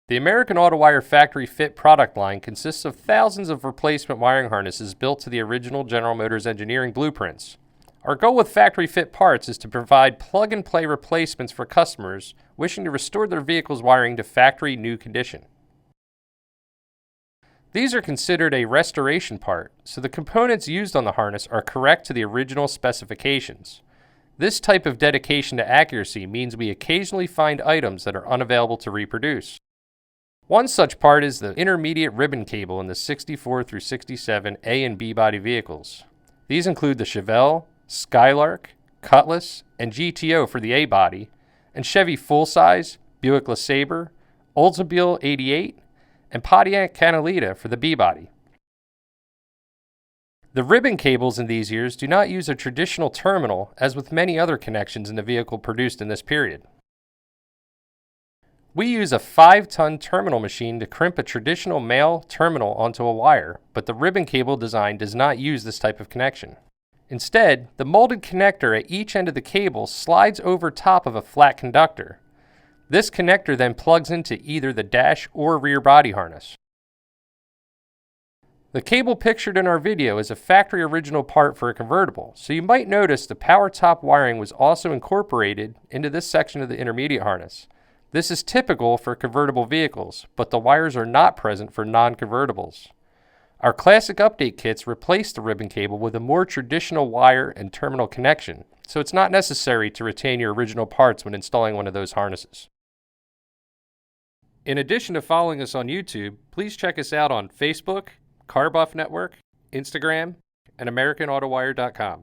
The American Autowire factory fit product line consists of thousands of replacement wiring harnesses built to the original General Motors engineering blueprints. Our goal with factory fit parts is to provide plug-and-play replacements for customers wishing to restore their vehicle's wiring to factory new condition. These are considered a restoration part, so the components used on the harness are correct to the original specifications. This type of dedication to accuracy means we occasionally find items that are unavailable to reproduce. One such part is the intermediate ribbon cable in the 64 through 67 A and B body vehicles. These include the Chevelle, Skylark, Cutlass, and GTO for the A body, and Chevy full-size, Buick LeSabre, Oldsmobile 88, and Pontiac Catalina for the B body. The ribbon cables in these years do not use a traditional terminal as with many other connections in the vehicle produced in this period. We use a 5-ton terminal machine to crimp a traditional male terminal onto a wire, but the ribbon cable design does not use this type of connection. Instead, the molded connector at each end of the cable slides over top of a flat conductor. This connector then plugs into either the dash or rear body harness. The cable pictured in our video is a factory original part for a convertible, so you might notice the power top wiring was also incorporated into this section of the intermediate harness. This is typical for convertible vehicles, but the wires are not present for non-convertibles. Our classic update kits replace the ribbon cable with a more traditional wire and terminal connection, so it's not necessary to retain your original parts when installing one of those harnesses. In addition to following us on YouTube, please check us out on Facebook, Car Buff Network, Instagram, and AmericanAutowire.com.